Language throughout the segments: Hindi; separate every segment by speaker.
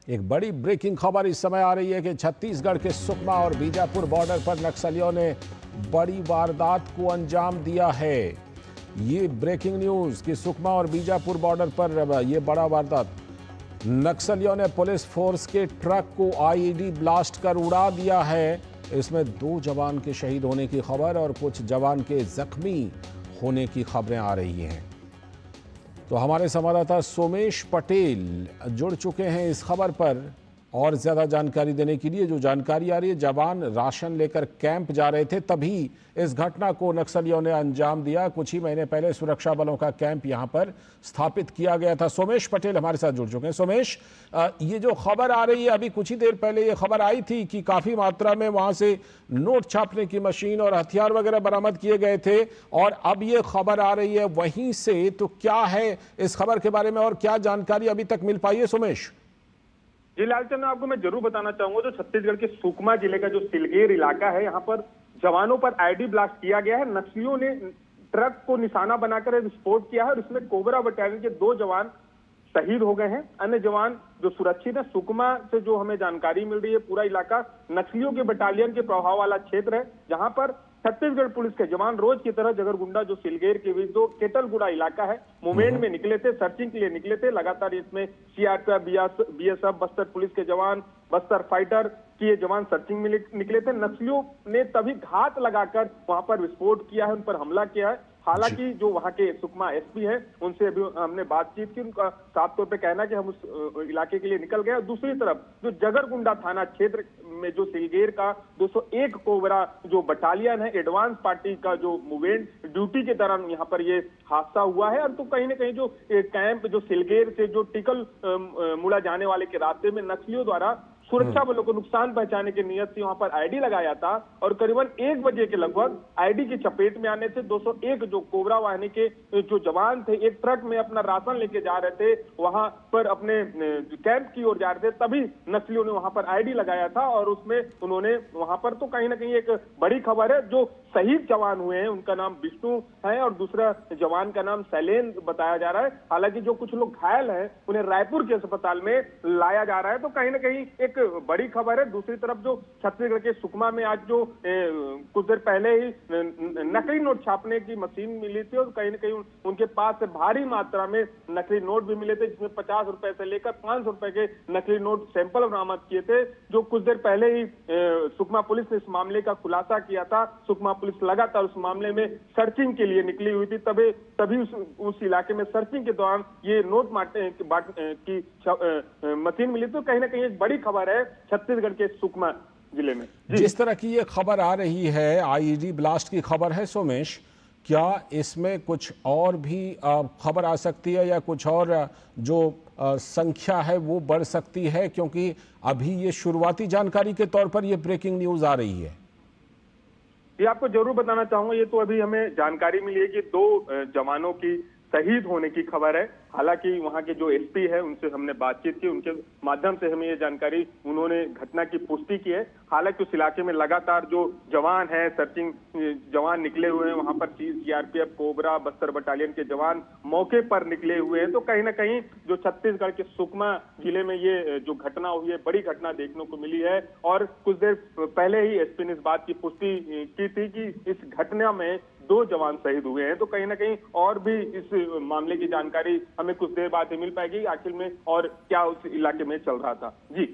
Speaker 1: एक बड़ी ब्रेकिंग खबर इस समय आ रही है कि छत्तीसगढ़ के सुकमा और बीजापुर बॉर्डर पर नक्सलियों ने बड़ी वारदात को अंजाम दिया है। ये ब्रेकिंग न्यूज कि सुकमा और बीजापुर बॉर्डर पर ये बड़ा वारदात, नक्सलियों ने पुलिस फोर्स के ट्रक को आईईडी ब्लास्ट कर उड़ा दिया है। इसमें 2 जवान के शहीद होने की खबर और कुछ जवान के जख्मी होने की खबरें आ रही हैं। तो हमारे संवाददाता सोमेश पटेल जुड़ चुके हैं इस खबर पर और ज़्यादा जानकारी देने के लिए। जो जानकारी आ रही है, जवान राशन लेकर कैंप जा रहे थे, तभी इस घटना को नक्सलियों ने अंजाम दिया। कुछ ही महीने पहले सुरक्षा बलों का कैंप यहां पर स्थापित किया गया था। सोमेश पटेल हमारे साथ जुड़ चुके हैं। सोमेश, ये जो खबर आ रही है, अभी कुछ ही देर पहले ये खबर आई थी कि काफ़ी मात्रा में वहां से नोट छापने की मशीन और हथियार वगैरह बरामद किए गए थे, और अब ये खबर आ रही है वहीं से। तो क्या है इस खबर के बारे में और क्या जानकारी अभी तक मिल पाई है सोमेश?
Speaker 2: जी लालचंद, आपको मैं जरूर बताना चाहूंगा, जो छत्तीसगढ़ के सुकमा जिले का जो सिलगेर इलाका है, यहाँ पर जवानों पर आईडी ब्लास्ट किया गया है। नक्सलियों ने ट्रक को निशाना बनाकर विस्फोट किया है और इसमें कोबरा बटालियन के 2 जवान शहीद हो गए हैं। अन्य जवान जो सुरक्षित है। सुकमा से जो हमें जानकारी मिल रही है, पूरा इलाका नक्सलियों के बटालियन के प्रभाव वाला क्षेत्र है, जहां पर छत्तीसगढ़ पुलिस के जवान रोज की तरह जगरगुंडा जो सिलगेर के बीच जो केटलगुड़ा इलाका है, मूवमेंट में निकले थे, सर्चिंग के लिए निकले थे। लगातार इसमें सीआरपीएफ, बीएसएफ, बस्तर पुलिस के जवान, बस्तर फाइटर के जवान सर्चिंग में निकले थे। नक्सलियों ने तभी घात लगाकर वहां पर विस्फोट किया है, उन पर हमला किया है। हालांकि जो वहां के सुकमा एसपी है, उनसे अभी हमने बातचीत की, उनका साफ तौर पे कहना कि हम उस इलाके के लिए निकल गए। और दूसरी तरफ जो जगरगुंडा थाना क्षेत्र में जो सिलगेर का 201 कोबरा जो बटालियन है, एडवांस पार्टी का जो मूवमेंट ड्यूटी के दौरान यहाँ पर ये हादसा हुआ है। और तो कहीं ना कहीं जो कैंप जो सिलगेर से जो टिकल मुड़ा जाने वाले के रास्ते में नक्सलियों द्वारा सुरक्षा बलों को नुकसान पहुंचाने की नियत से वहां पर आईडी लगाया था, और करीबन 1 बजे के लगभग आईडी की चपेट में आने से 201 जो कोबरा वाहिनी के जो जवान थे, एक ट्रक में अपना राशन लेके जा रहे थे, वहां पर अपने कैंप की ओर जा रहे थे, तभी नक्सलियों ने वहां पर आईडी लगाया था। और उसमें उन्होंने वहां पर तो कहीं ना कहीं एक बड़ी खबर है, जो शहीद जवान हुए हैं उनका नाम विष्णु है और दूसरा जवान का नाम शैलेंद्र बताया जा रहा है। हालांकि जो कुछ लोग घायल हैं उन्हें रायपुर के अस्पताल में लाया जा रहा है। तो कहीं ना कहीं एक बड़ी खबर है। दूसरी तरफ जो छत्तीसगढ़ के सुकमा में आज जो कुछ देर पहले ही नकली नोट छापने की मशीन मिली थी, और कहीं ना कहीं उनके पास से भारी मात्रा में नकली नोट भी मिले थे, जिसमें 50 रुपए से लेकर 500 रुपए के नकली नोट सैंपल बरामद किए थे, जो कुछ देर पहले ही सुकमा पुलिस ने इस मामले का खुलासा किया था। सुकमा पुलिस लगातार उस मामले में सर्चिंग के लिए निकली हुई थी, तभी उस इलाके में सर्चिंग के दौरान ये नोट की मशीन मिली। तो कहीं ना कहीं एक बड़ी खबर है छत्तीसगढ़ के सुकमा जिले में।
Speaker 1: जिस तरह की ये खबर आ रही है, आईईडी ब्लास्ट की खबर है सोमेश, क्या इसमें कुछ और भी खबर आ सकती है या कुछ और जो संख्या है वो बढ़ सकती है? क्योंकि अभी ये शुरुआती जानकारी के तौर पर ये ब्रेकिंग न्यूज आ रही है।
Speaker 2: ये आपको जरूर बताना चाहूंगा, ये तो अभी हमें जानकारी मिली है कि 2 जवानों की शहीद होने की खबर है। हालांकि वहां के जो एसपी है उनसे हमने बातचीत की, उनके माध्यम से हमें ये जानकारी, उन्होंने घटना की पुष्टि की है। हालांकि उस इलाके में लगातार जो जवान है, सर्चिंग जवान निकले हुए हैं, वहां पर सीआरपीएफ, कोबरा, बस्तर बटालियन के जवान मौके पर निकले हुए हैं। तो कहीं ना कहीं जो छत्तीसगढ़ के सुकमा जिले में ये जो घटना हुई है, बड़ी घटना देखने को मिली है। और कुछ देर पहले ही एसपी ने इस बात की पुष्टि की थी कि इस घटना में 2 जवान शहीद हुए हैं। तो कहीं ना कहीं और भी इस मामले की जानकारी हमें कुछ देर बाद ही मिल पाएगी, आखिर में और क्या उस इलाके में चल रहा था। जी,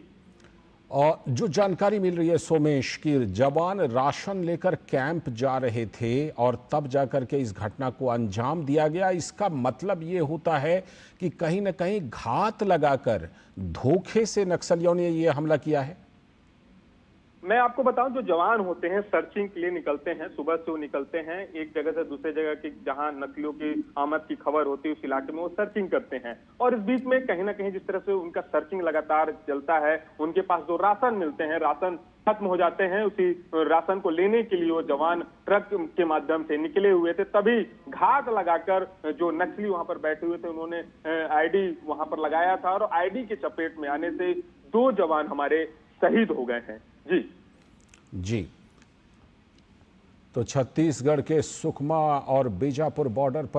Speaker 1: और जो जानकारी मिल रही है सोमेश कि जवान राशन लेकर कैंप जा रहे थे और तब जाकर के इस घटना को अंजाम दिया गया, इसका मतलब ये होता है कि कहीं ना कहीं घात लगाकर धोखे से नक्सलियों ने ये हमला किया है।
Speaker 2: मैं आपको बताऊं, जो जवान होते हैं सर्चिंग के लिए निकलते हैं, सुबह से वो निकलते हैं एक जगह से दूसरे जगह की, जहां नक्सलियों की आमद की खबर होती है उस इलाके में वो सर्चिंग करते हैं। और इस बीच में कहीं ना कहीं जिस तरह से उनका सर्चिंग लगातार चलता है, उनके पास जो राशन मिलते हैं, राशन खत्म हो जाते हैं, उसी राशन को लेने के लिए वो जवान ट्रक के माध्यम से निकले हुए थे, तभी घात लगाकर जो नक्सली वहां पर बैठे हुए थे उन्होंने आईडी वहां पर लगाया था, और आईडी के चपेट में आने से 2 जवान हमारे शहीद हो गए हैं। जी,
Speaker 1: तो छत्तीसगढ़ के सुकमा और बीजापुर बॉर्डर पर